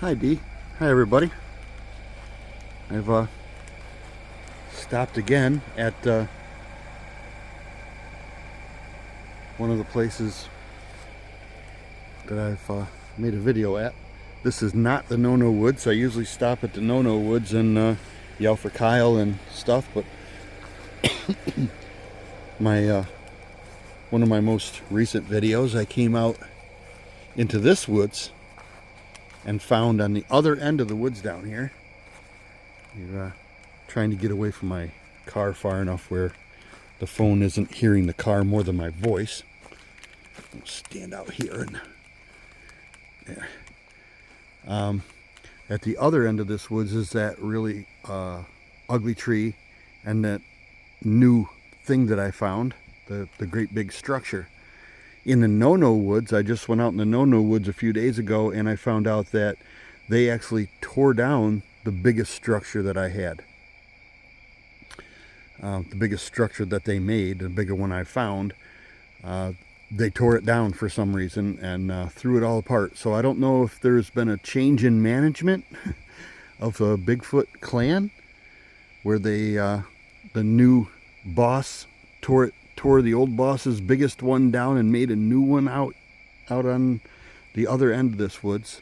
Hi Dee. Hi everybody. I've stopped again at one of the places that I've made a video at. This is not the No No Woods. I usually stop at the No No Woods and yell for Kyle and stuff, but my one of my most recent videos, I came out into this woods and found on the other end of the woods down here. You're trying to get away from my car far enough where the phone isn't hearing the car more than my voice. I'll stand out here and there. At the other end of this woods is that really ugly tree and that new thing that I found, the great big structure. In the No No Woods, I just went out in the No No Woods a few days ago and I found out that they actually tore down the biggest structure that I had. The biggest structure that they made, the bigger one I found, they tore it down for some reason and threw it all apart. So I don't know if there's been a change in management of the Bigfoot clan, where the new boss tore the old boss's biggest one down and made a new one out on the other end of this woods,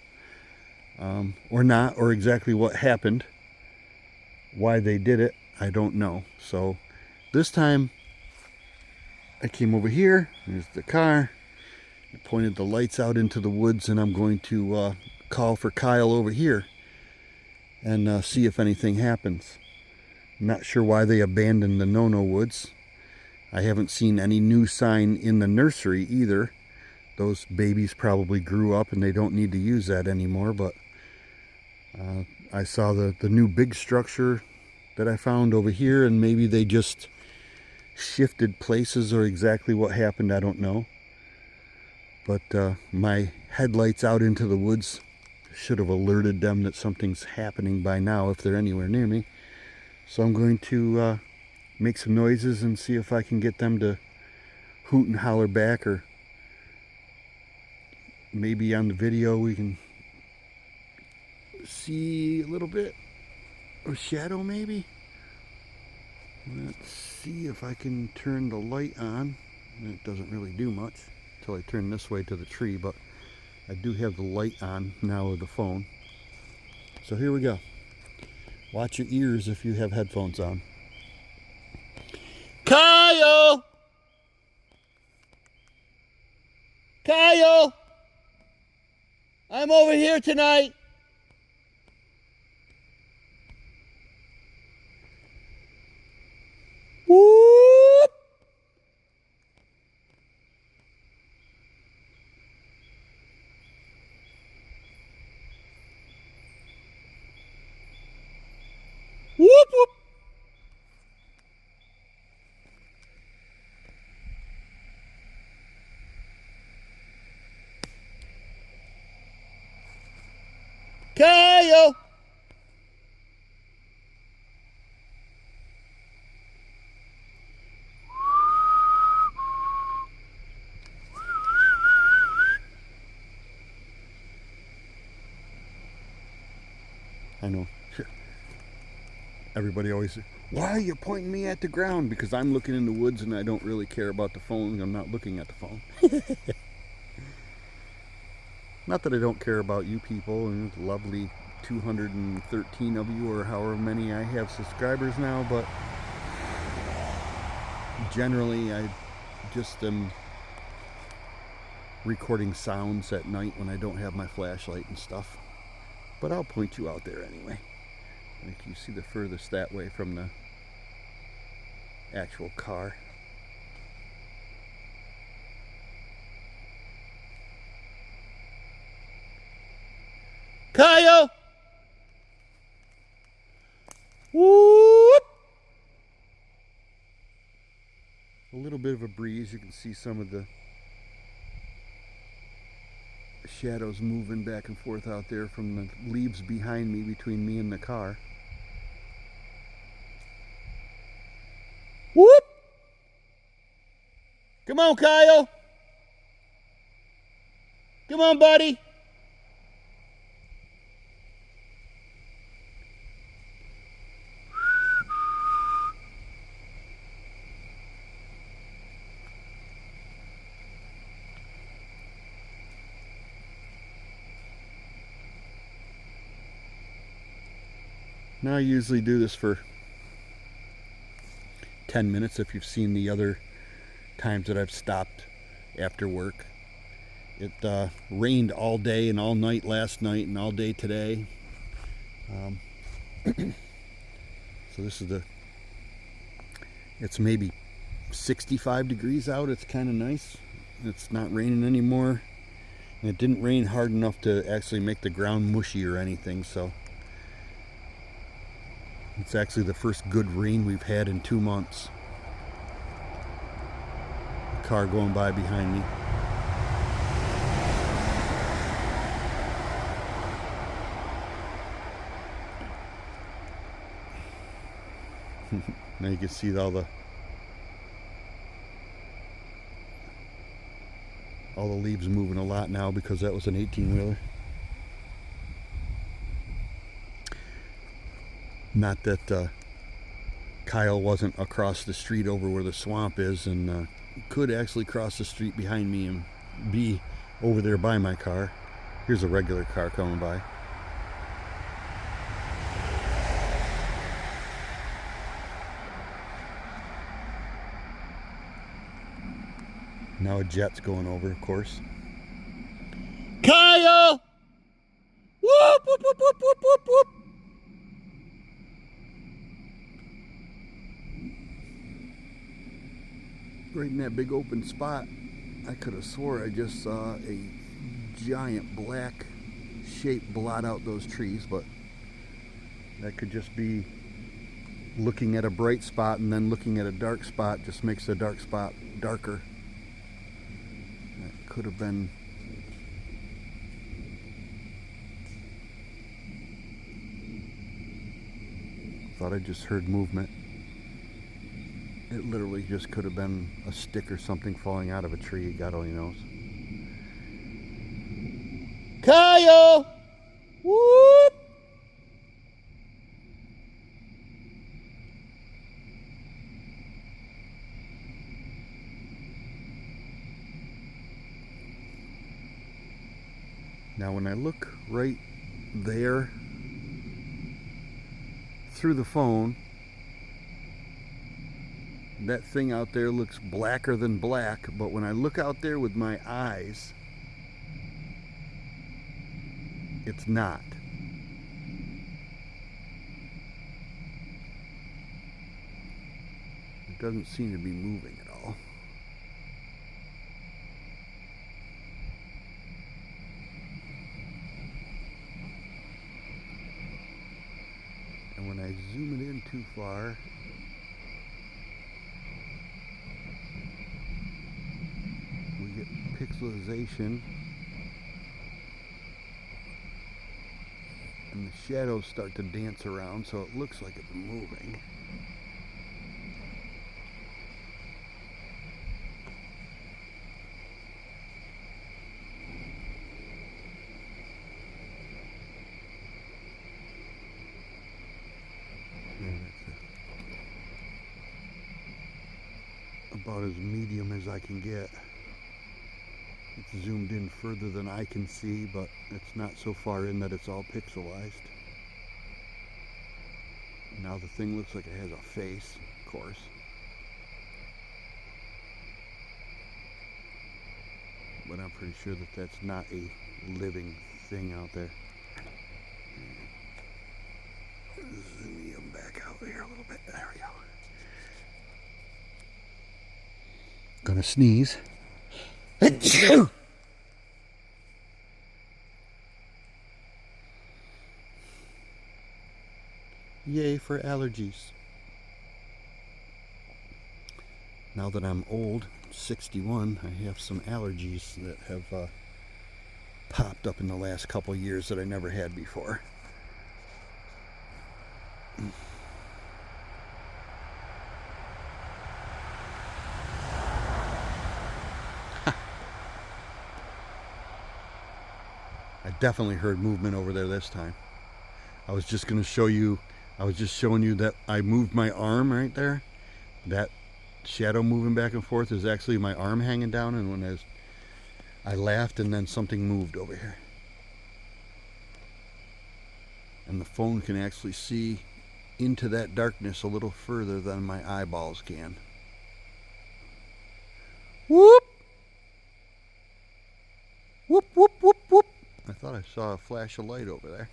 or not, or exactly what happened, why they did it, I don't know. So this time I came over here. There's the car. I pointed the lights out into the woods, and I'm going to call for Kyle over here and see if anything happens. I'm not sure why they abandoned the No No Woods. I haven't seen any new sign in the nursery either. Those babies probably grew up and they don't need to use that anymore, but I saw the new big structure that I found over here, and maybe they just shifted places, or exactly what happened, I don't know. But my headlights out into the woods should have alerted them that something's happening by now if they're anywhere near me. So I'm going to make some noises and see if I can get them to hoot and holler back, or maybe on the video we can see a little bit of shadow maybe. Let's see if I can turn the light on. It doesn't really do much until I turn this way to the tree, but I do have the light on now with the phone. So here we go. Watch your ears if you have headphones on. Kyle! Kyle! I'm over here tonight. Whoop! Whoop whoop! Kyle! I know. Everybody always says, why are you pointing me at the ground? Because I'm looking in the woods and I don't really care about the phone. I'm not looking at the phone. Not that I don't care about you people and the lovely 213 of you, or however many I have subscribers now, but generally I just am recording sounds at night when I don't have my flashlight and stuff. But I'll point you out there anyway. Like, you see the furthest that way from the actual car. Kyle! Whoop! A little bit of a breeze. You can see some of the shadows moving back and forth out there from the leaves behind me, between me and the car. Whoop! Come on, Kyle! Come on, buddy! Now I usually do this for 10 minutes if you've seen the other times that I've stopped after work. It rained all day and all night last night and all day today. So this is it's maybe 65 degrees out. It's kind of nice. It's not raining anymore. And it didn't rain hard enough to actually make the ground mushy or anything, so it's actually the first good rain we've had in 2 months. Car going by behind me. Now you can see all the leaves moving a lot now because that was an 18-wheeler. Not that Kyle wasn't across the street over where the swamp is and could actually cross the street behind me and be over there by my car. Here's a regular car coming by. Now a jet's going over, of course. Kyle! Whoop, whoop, whoop, whoop, whoop, whoop, whoop. Right in that big open spot, I could have swore I just saw a giant black shape blot out those trees, but that could just be looking at a bright spot and then looking at a dark spot just makes the dark spot darker. That could have been thought I just heard movement. It literally just could have been a stick or something falling out of a tree. God only knows. Kyle! Whoop! Now when I look right there through the phone, that thing out there looks blacker than black, but when I look out there with my eyes, it's not. It doesn't seem to be moving at all. And when I zoom it in too far, we get pixelization. And the shadows start to dance around, so it looks like it's moving. About as medium as I can get. It's zoomed in further than I can see, but it's not so far in that it's all pixelized. Now the thing looks like it has a face, of course. But I'm pretty sure that that's not a living thing out there. Zoom him back out here a little bit. There we go. Gonna sneeze. Yay for allergies. Now that I'm old, 61, I have some allergies that have popped up in the last couple years that I never had before. I definitely heard movement over there this time. I was just going to show you, I was just showing you that I moved my arm right there. That shadow moving back and forth is actually my arm hanging down, and when I laughed and then something moved over here. And the phone can actually see into that darkness a little further than my eyeballs can. Whoop! Whoop, whoop, whoop, whoop. I thought I saw a flash of light over there.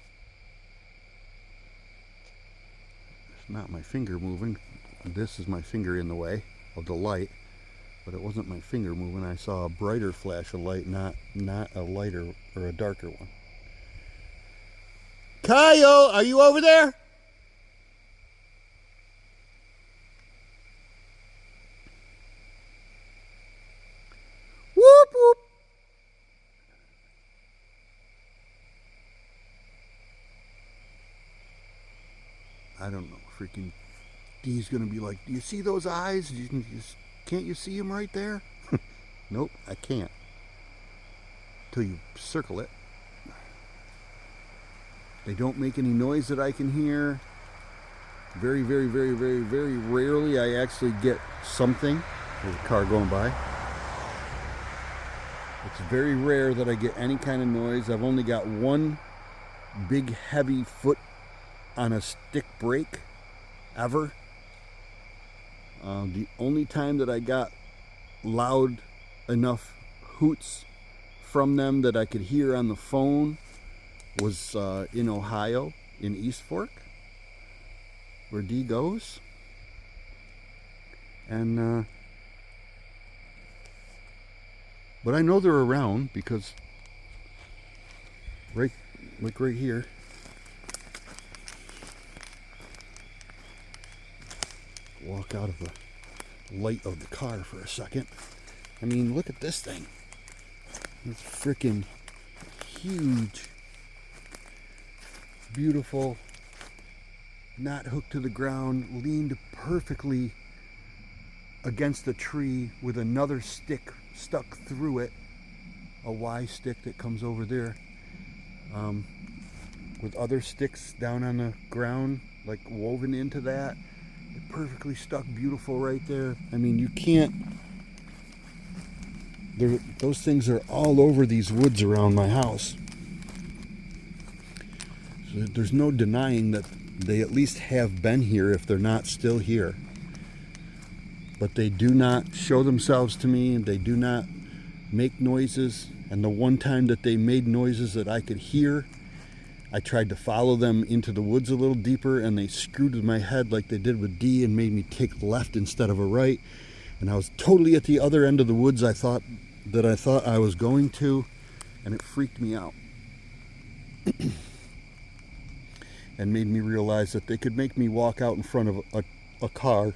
It's not my finger moving. This is my finger in the way of the light, but it wasn't my finger moving. I saw a brighter flash of light, not a lighter or a darker one. Kyle, are you over there? Whoop, whoop. I don't know, freaking Dee's gonna be like, do you see those eyes? Can't you see them right there? Nope, I can't. Till you circle it. They don't make any noise that I can hear. Very, very, very, very, very rarely I actually get something. There's a car going by. It's very rare that I get any kind of noise. I've only got one big heavy foot on a stick brake ever. The only time that I got loud enough hoots from them that I could hear on the phone was in Ohio, in East Fork, where Dee goes. And but I know they're around because right here. Walk out of the light of the car for a second. I mean, look at this thing. It's freaking huge. Beautiful. Not hooked to the ground. Leaned perfectly against the tree with another stick stuck through it. A Y stick that comes over there. With other sticks down on the ground, like woven into that. It perfectly stuck, beautiful right there. I mean, you can't... Those things are all over these woods around my house. So there's no denying that they at least have been here if they're not still here. But they do not show themselves to me, and they do not make noises. And the one time that they made noises that I could hear, I tried to follow them into the woods a little deeper, and they screwed with my head like they did with Dee and made me take left instead of a right. And I was totally at the other end of the woods I thought I was going to, and it freaked me out. And made me realize that they could make me walk out in front of a car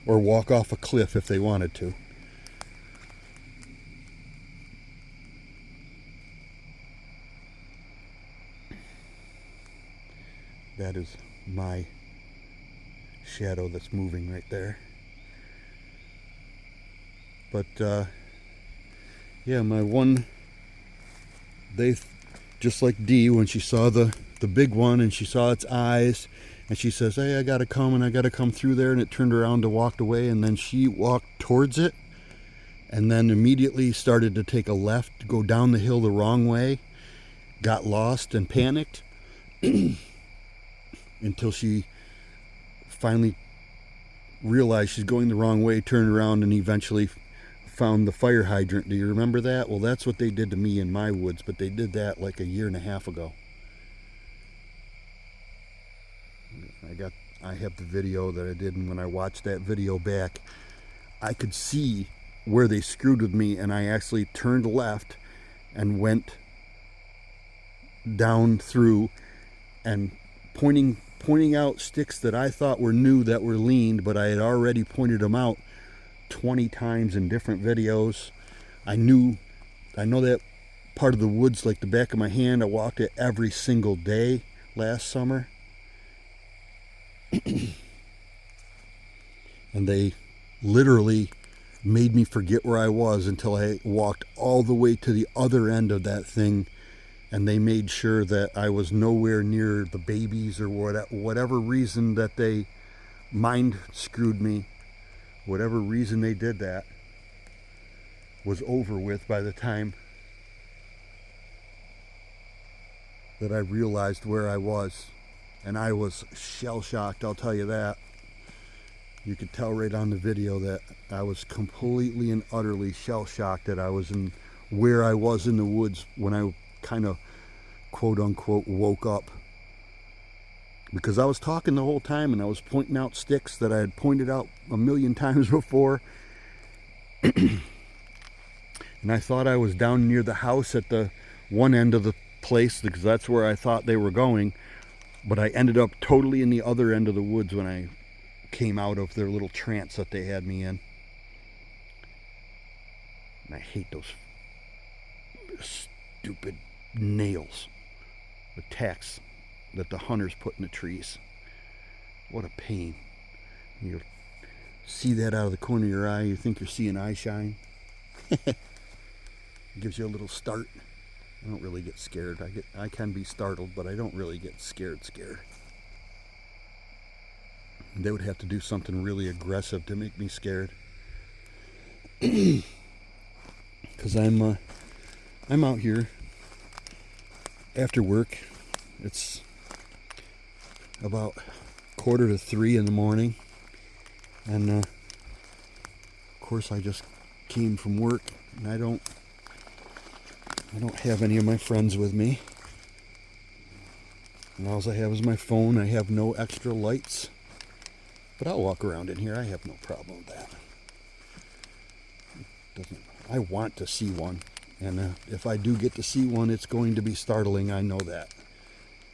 or walk off a cliff if they wanted to. That is my shadow that's moving right there. But yeah, my one, they, just like Dee, when she saw the big one and she saw its eyes, and she says, hey, I gotta come through there, and it turned around and walked away, and then she walked towards it, and then immediately started to take a left, go down the hill the wrong way, got lost and panicked until she finally realized she's going the wrong way, turned around, and eventually found the fire hydrant. Do you remember that? Well, that's what they did to me in my woods, but they did that like a year and a half ago. I have the video that I did, and when I watched that video back, I could see where they screwed with me, and I actually turned left and went down through and pointing out sticks that I thought were new that were leaned, but I had already pointed them out 20 times in different videos. I know that part of the woods like the back of my hand. I walked it every single day last summer. And they literally made me forget where I was until I walked all the way to the other end of that thing, and they made sure that I was nowhere near the babies, or whatever reason that they mind screwed me, whatever reason they did that was over with by the time that I realized where I was. And I was shell-shocked, I'll tell you that. You could tell right on the video that I was completely and utterly shell-shocked that I was in where I was in the woods when I kind of quote-unquote woke up. Because I was talking the whole time and I was pointing out sticks that I had pointed out a million times before. And I thought I was down near the house at the one end of the place because that's where I thought they were going. But I ended up totally in the other end of the woods when I came out of their little trance that they had me in. And I hate those stupid nails, the tacks that the hunters put in the trees. What a pain. You see that out of the corner of your eye, you think you're seeing eye shine. It gives you a little start. I don't really get scared. I can be startled, but I don't really get scared. They would have to do something really aggressive to make me scared. Because I'm out here after work. It's about 2:45 in the morning, and of course I just came from work, and I don't have any of my friends with me. And all I have is my phone. I have no extra lights, but I'll walk around in here. I have no problem with that. I want to see one, and if I do get to see one, it's going to be startling. I know that,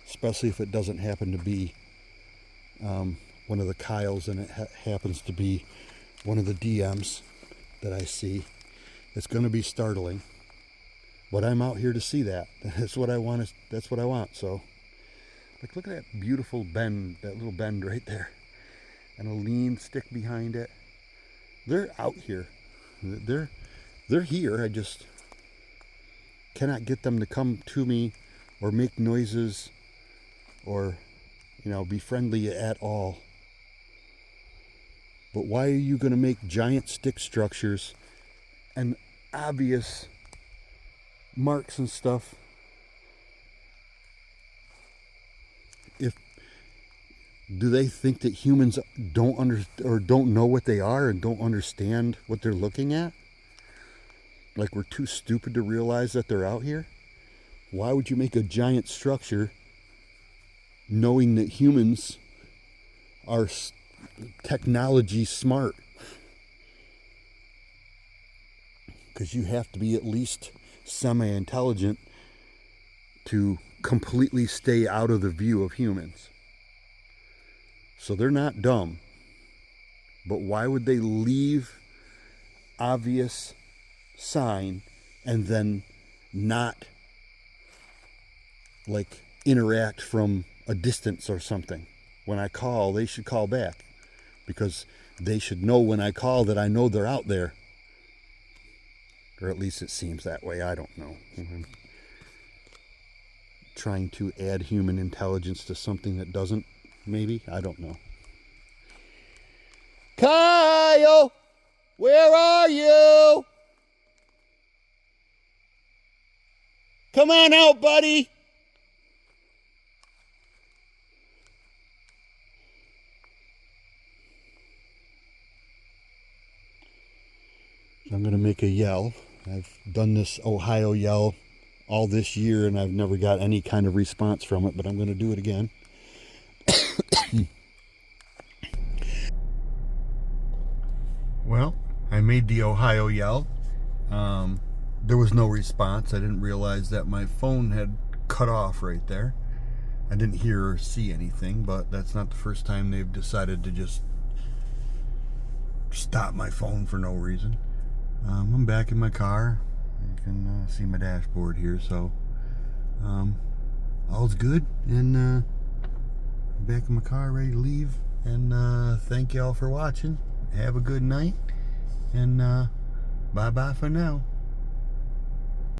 especially if it doesn't happen to be one of the Kyles and it happens to be one of the DMs that I see. It's going to be startling, but I'm out here to see that. That's what I want. That's what I want. So, like, look at that beautiful bend, that little bend right there, and a lean stick behind it. They're out here. They're here. I just cannot get them to come to me or make noises or, be friendly at all. But why are you going to make giant stick structures and obvious marks and stuff do they think that humans don't know what they are and don't understand what they're looking at? Like we're too stupid to realize that they're out here? Why would you make a giant structure knowing that humans are technology smart? Because you have to be at least semi-intelligent to completely stay out of the view of humans. So they're not dumb. But why would they leave obvious sign and then not interact from a distance or something? When I call, they should call back, because they should know when I call that I know they're out there. Or at least it seems that way. I don't know. I'm trying to add human intelligence to something that doesn't, maybe. I don't know. Kyle! Where are you? Come on out, buddy! I'm going to make a yell. I've done this Ohio yell all this year and I've never got any kind of response from it, but I'm going to do it again. Well, I made the Ohio yell. There was no response. I didn't realize that my phone had cut off right there. I didn't hear or see anything, but that's not the first time they've decided to just stop my phone for no reason. I'm back in my car. You can see my dashboard here, so all's good, and I'm back in my car ready to leave. And thank y'all for watching. Have a good night, and bye bye for now.